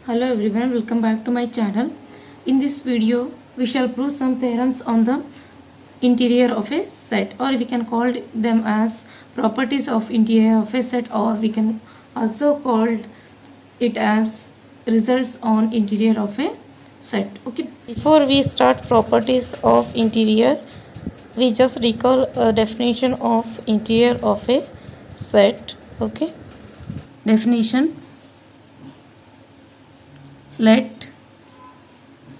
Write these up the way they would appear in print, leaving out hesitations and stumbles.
Hello everyone, welcome back to my channel. In this video we shall prove some theorems on the interior of a set, or we can call them as properties of interior of a set, or we can also call it as results on interior of a set. Okay, before we start properties of interior, we just recall a definition of interior of a set. Okay, definition: let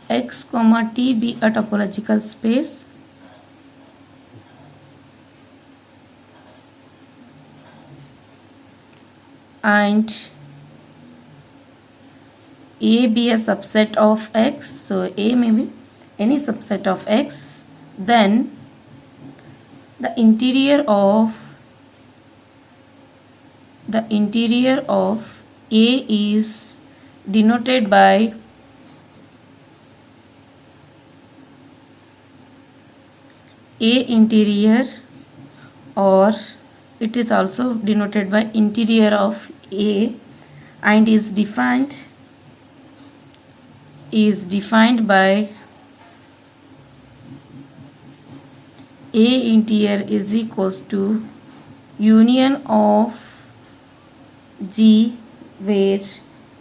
x comma t be a topological space and A be a subset of x, so A may be any subset of x, then the interior of A is denoted by A interior, or it is also denoted by interior of A, and is defined by A interior is equals to union of G, where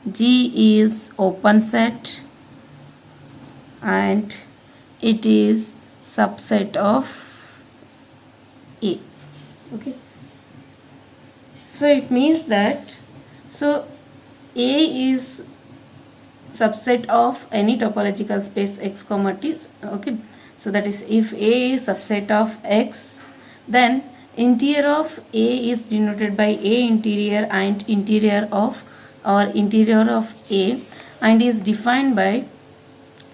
G is open set and it is subset of A. Okay, so it means that A is subset of any topological space x comma t. Okay, so that is, if A is subset of x, then interior of A is denoted by A interior and interior of A, and is defined by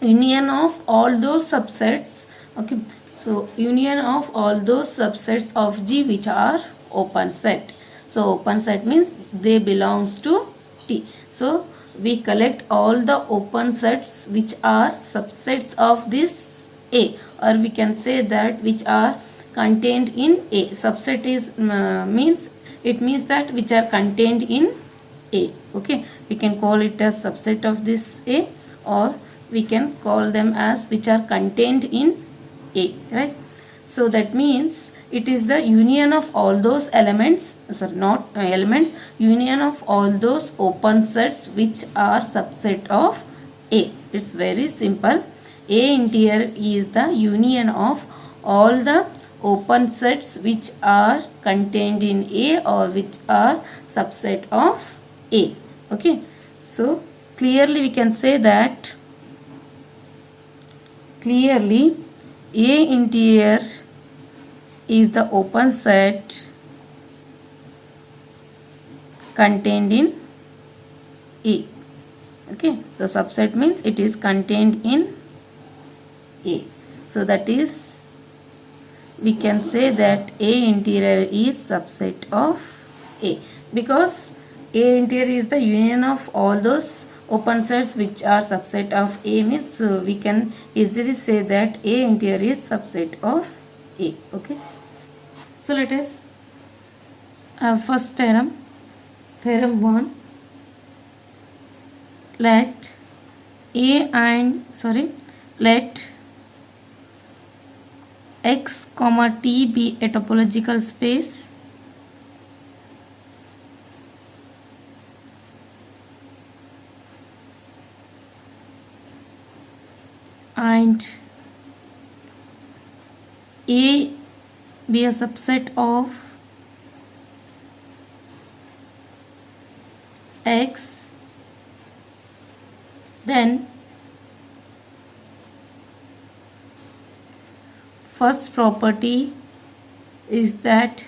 union of all those subsets. Okay, so union of all those subsets of G which are open set. So open set means they belongs to T. So we collect all the open sets which are subsets of this A, or we can say that which are contained in A. Subset is means that which are contained in A. Okay, we can call it as subset of this A, or we can call them as which are contained in A, right? So that means it is the union of all those elements, sorry, not elements, union of all those open sets which are subset of A. It's very simple. A interior is the union of all the open sets which are contained in A, or which are subset of A. Okay, so clearly we can say that A interior is the open set contained in A. Okay, so subset means it is contained in A. So that is, we can say that A interior is subset of A, because A interior is the union of all those open sets which are subset of A, means so we can easily say that A interior is subset of A. Okay, so let us first theorem 1. Let x comma t be a topological space and A be a subset of X, then first property is that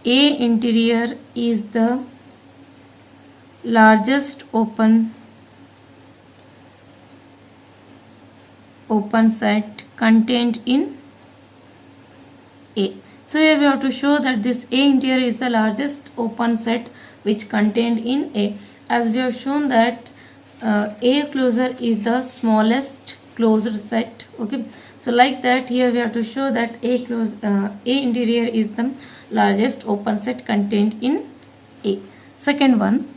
A interior is the largest open set contained in A. So here we have to show that this A interior is the largest open set which contained in A, as we have shown that A closure is the smallest closed set. Okay, so like that here we have to show that A interior is the largest open set contained in A. Second one,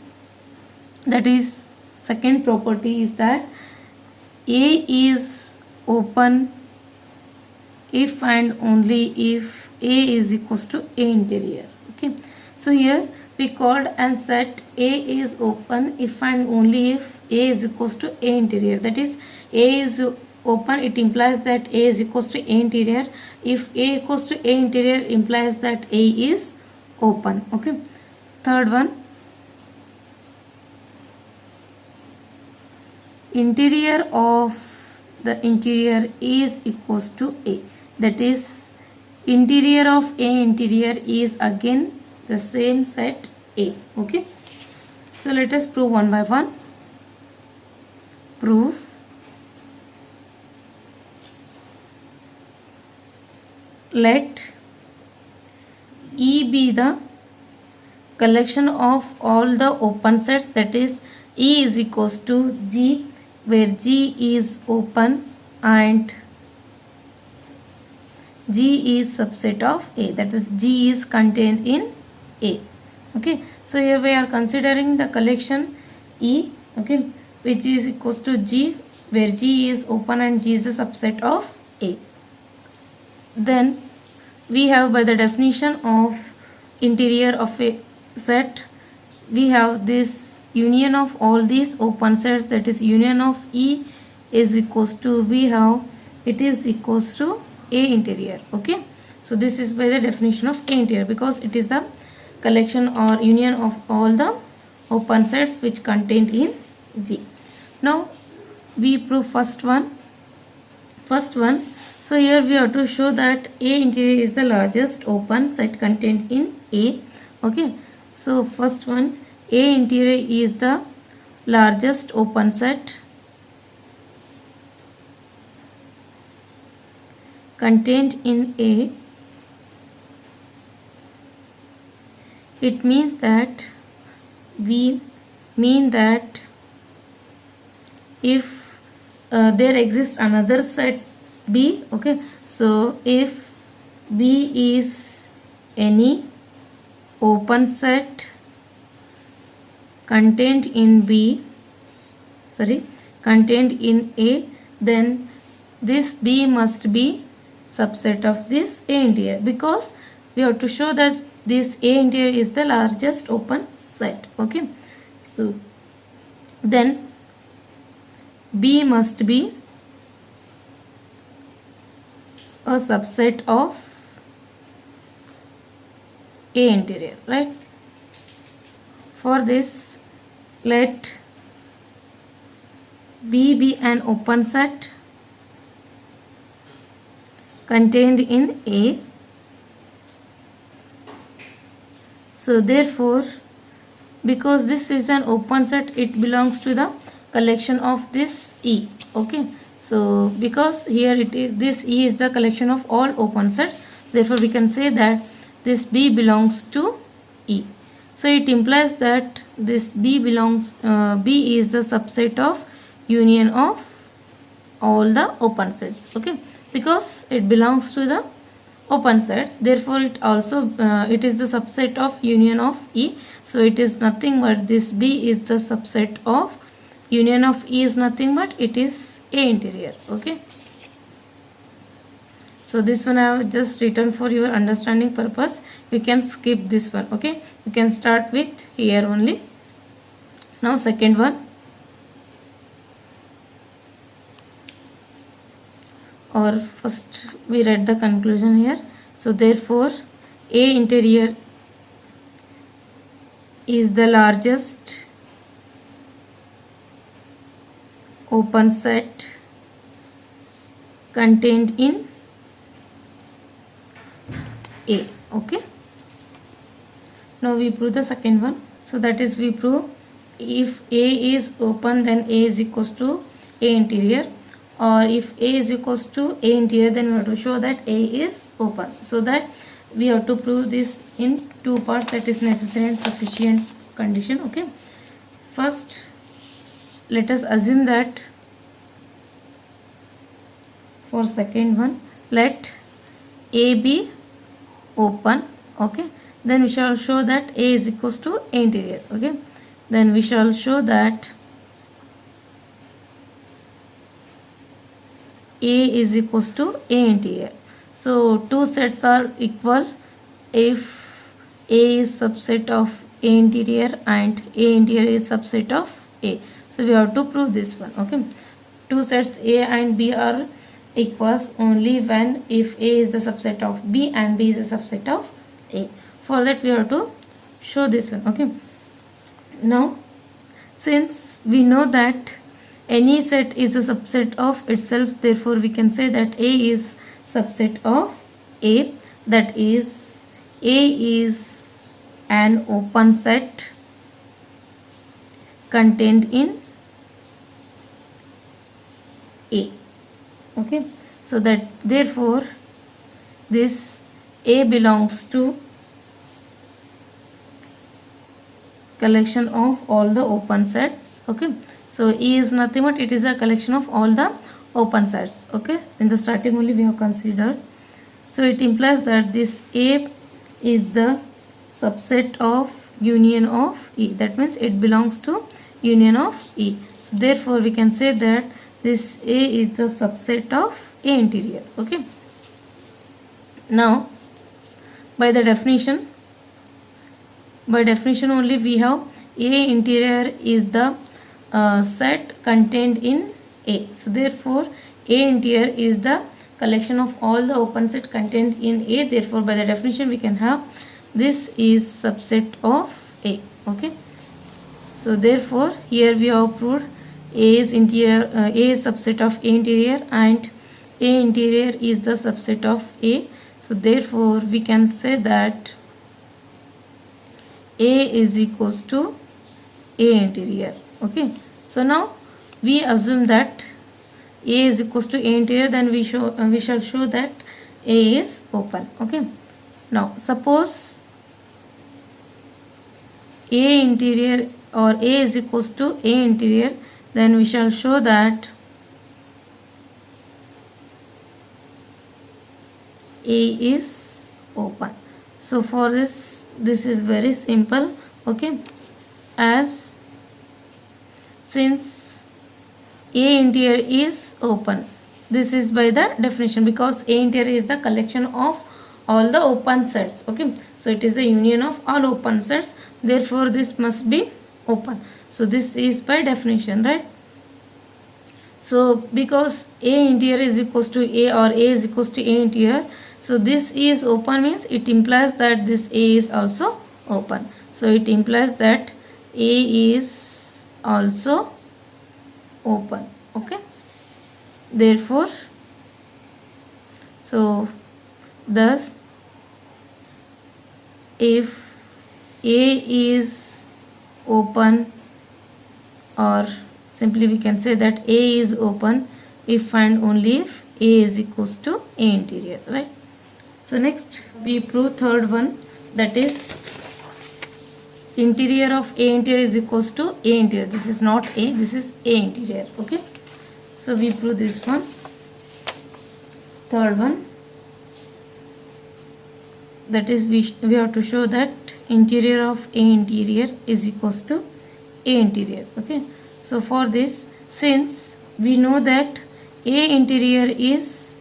that is second property is that A is open if and only if A is equals to A interior. Okay, so here we called and set A is open if and only if A is equals to A interior. That is, A is open, it implies that A is equals to A interior. If A equals to A interior implies that A is open. Okay, third one, interior of the interior is equals to A. That is, interior of A interior is again the same set A. Okay, so let us prove one by one. Proof. Let E be the collection of all the open sets, that is E is equals to G, where G is open and G is subset of A, that is G is contained in A. Okay, so here we are considering the collection E, okay, which is equals to G, where G is open and G is the subset of A. Then we have, by the definition of interior of a set, we have this union of all these open sets, that is union of E is equals to, we have it is equals to A interior. Okay, so this is by the definition of A interior, because it is the collection or union of all the open sets which contained in G. Now we prove first one. So here we have to show that A interior is the largest open set contained in A. Okay, so first one, A interior is the largest open set contained in A. It means that we mean that if there exists another set B, okay, so if B is any open set contained in contained in A, then this B must be subset of this A interior, because we have to show that this A interior is the largest open set. Okay, so then B must be a subset of A interior, right? For this, let B be an open set contained in A. So therefore, because this is an open set, it belongs to the collection of this E. Okay, so because here it is, this E is the collection of all open sets, therefore we can say that this B belongs to E. So it implies that this B belongs, B is the subset of union of all the open sets. Okay, because it belongs to the open sets, therefore it also it is the subset of union of E. So it is nothing but this B is the subset of union of E is nothing but it is A interior. Okay, so this one I have just written for your understanding purpose. You can skip this one. Okay, you can start with here only. Now second one, or first we read the conclusion here. So therefore A interior is the largest open set contained in A. Okay, now we prove the second one. So that is, we prove if A is open, then A is equals to A interior, or if A is equals to A interior, then we have to show that A is open. So that we have to prove this in two parts, that is necessary and sufficient condition. Okay, first let us assume that for second one, let A be open Okay, then we shall show that A is equals to A interior. Okay, then we shall show that A is equals to A interior. So two sets are equal if A is subset of A interior and A interior is subset of A. So we have to prove this one. Okay, two sets A and B are equals only when if A is the subset of B and B is a subset of A. For that we have to show this one. Okay, now since we know that any set is a subset of itself, therefore we can say that A is subset of A, that is A is an open set contained in A. Okay, so that therefore this A belongs to collection of all the open sets. Okay, so E is nothing but it is a collection of all the open sets. Okay, in the starting only we have considered. So it implies that this A is the subset of union of E, that means it belongs to union of E. So therefore we can say that this A is the subset of A interior. Okay, now by definition only we have A interior is the set contained in A. So therefore A interior is the collection of all the open set contained in A. Therefore by the definition we can have this is subset of A. Okay, so therefore here we have proved A is interior, A is subset of A interior and A interior is the subset of A. So therefore we can say that A is equals to A interior. Okay, so now we assume that A is equals to A interior, then we shall show that A is open. Okay, now suppose A interior or A is equals to A interior, then we shall show that A is open. So for this is very simple. Okay, as since A interior is open, this is by the definition, because A interior is the collection of all the open sets. Okay, so it is the union of all open sets, therefore this must be open. So this is by definition, right? So because A interior is equals to A or A is equals to A interior, so this is open means it implies that this A is also open. So it implies that A is also open. Okay, therefore so thus if A is open, or simply we can say that A is open if and only if A is equals to A interior, right? So next we prove third one, that is interior of A interior is equals to A interior. This is not A, this is A interior. Okay, so we prove this one. Third one, that is we have to show that interior of A interior is equals to A interior. Okay, so for this, since we know that A interior is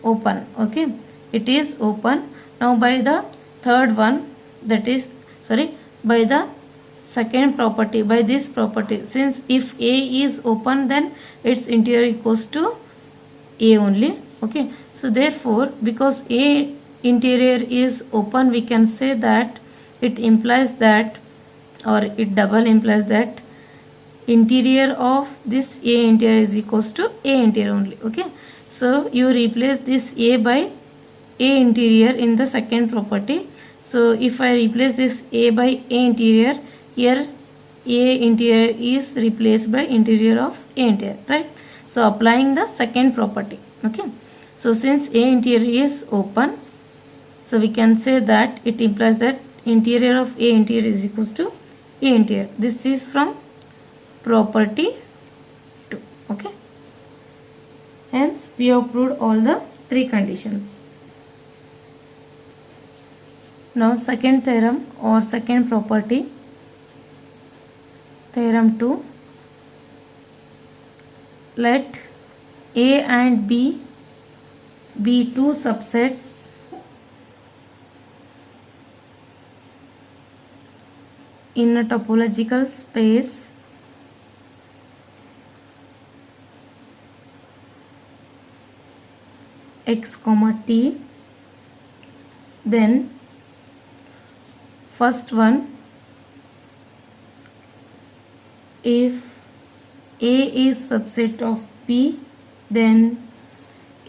open, okay, it is open. Now by the third one, that is by the second property, by this property, since if A is open then its interior equals to A only. Okay, so therefore because A interior is open, we can say that it implies that, or it double implies that interior of this A interior is equals to A interior only. Okay, so you replace this A by A interior in the second property. So if I replace this A by A interior, here A interior is replaced by interior of A interior, right? So applying the second property. Okay, so since A interior is open, so we can say that it implies that interior of A interior is equals to A interior. This is from property 2. Okay, hence we have proved all the three conditions. Now second theorem or second property, theorem 2. Let A and B be two subsets in a topological space x comma t. Then first one, if A is subset of B, then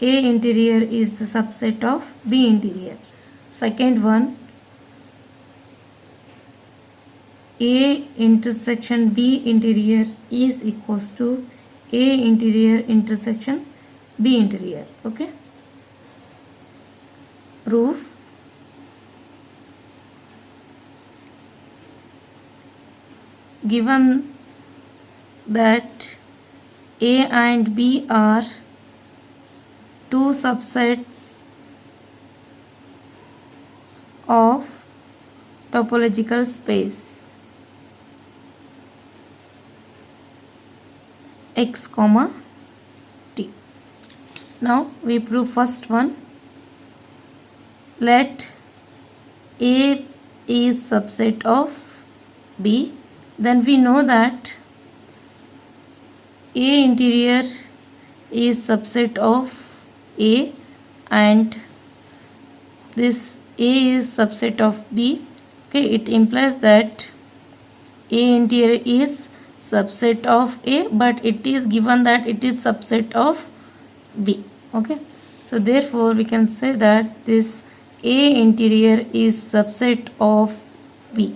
A interior is the subset of B interior. Second one, A intersection B interior is equals to A interior intersection B interior. Okay. Proof. Given that A and B are two subsets of topological space x comma t. Now we prove first one. Let A is subset of B, then we know that A interior is subset of A and this A is subset of B. Okay, it implies that A interior is subset of A, but it is given that it is subset of B. Okay, so therefore we can say that this A interior is subset of B.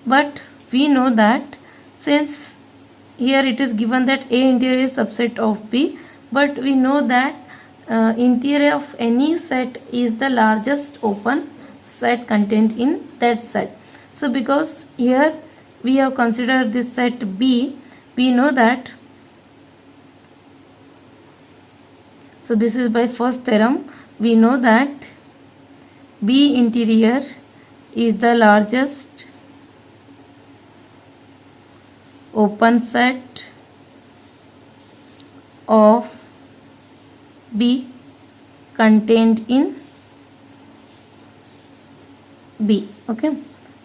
But we know that since here it is given that A interior is subset of B, but we know that interior of any set is the largest open set contained in that set. So because here we have considered this set B, we know that, so this is by first theorem, we know that B interior is the largest open set of B contained in B. Okay,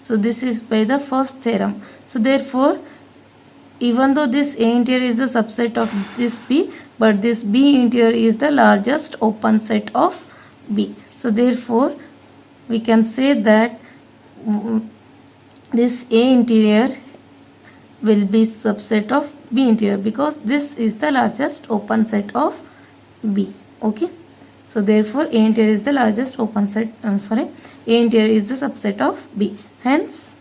so this is by the first theorem. So therefore, even though this A interior is the subset of this B, but this B interior is the largest open set of B. So therefore we can say that this A interior will be subset of B interior because this is the largest open set of B. Okay, so therefore A interior is the largest open set, A interior is the subset of B. Hence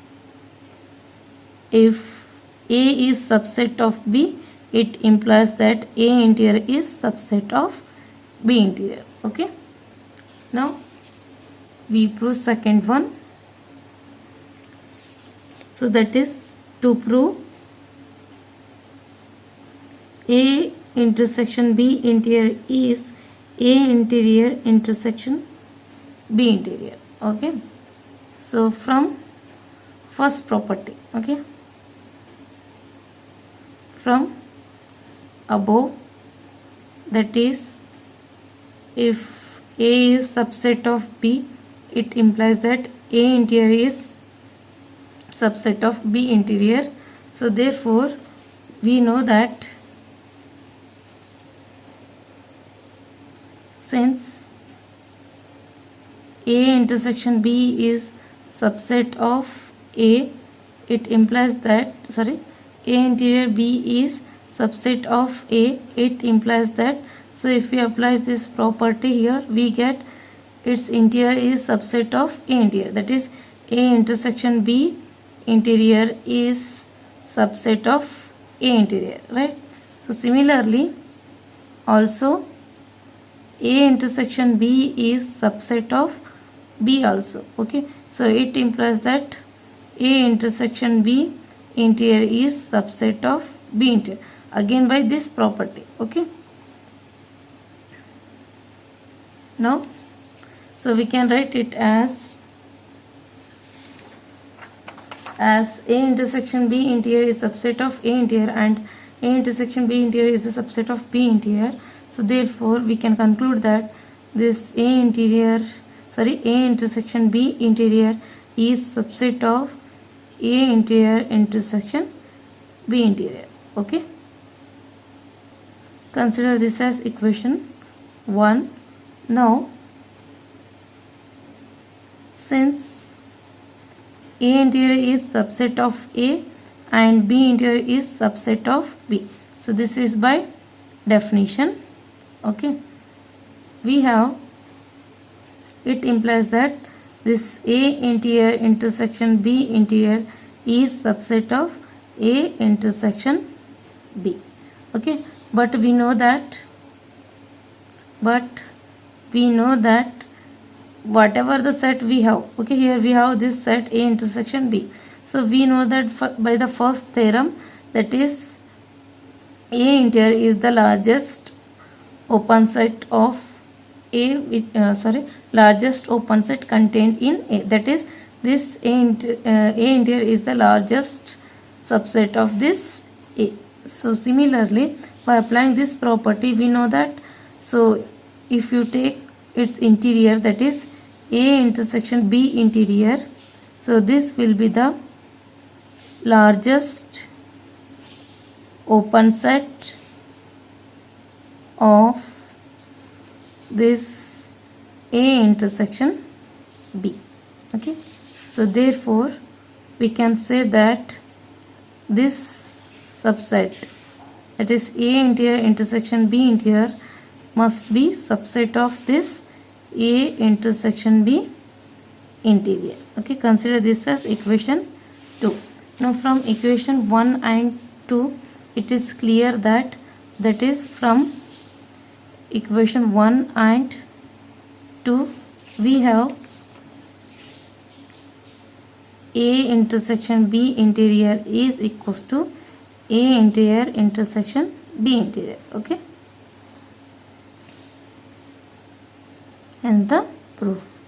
if A is subset of B, it implies that A interior is subset of B interior. Okay, now we prove second one. So that is to prove A intersection B interior is A interior intersection B interior. Okay, so from first property, okay, from above, that is if A is subset of B, it implies that A interior is subset of B interior. So therefore we know that since A intersection B is subset of A, it implies that, A interior B is subset of A, it implies that, so if we apply this property here, we get its interior is subset of A interior, that is A intersection B interior is subset of A interior, right? So similarly also A intersection B is subset of B also. Okay, so it implies that A intersection B interior is subset of B interior, again by this property. Okay, now so we can write it as as A intersection B interior is subset of A interior and A intersection B interior is a subset of B interior. So therefore we can conclude that this A intersection B interior is subset of A interior intersection B interior. Okay. Consider this as equation 1. Now since A interior is subset of A and B interior is subset of B, so this is by definition. Okay, we have, it implies that this A interior intersection B interior is subset of A intersection B. Okay, but we know that whatever the set we have, okay, here we have this set A intersection B, so we know that by the first theorem, that is A interior is the largest open set of A, largest open set contained in A, that is this A interior is the largest subset of this A. So similarly, by applying this property, we know that, so if you take its interior, that is A intersection B interior, so this will be the largest open set of this A intersection B. Okay, so therefore we can say that this subset, that is A interior intersection B interior, must be subset of this A intersection B interior. Okay, consider this as equation 2. Now from equation 1 and 2, it is clear that is from equation 1 and 2 we have A intersection B interior is equals to A interior intersection B interior. Okay, hence the proof.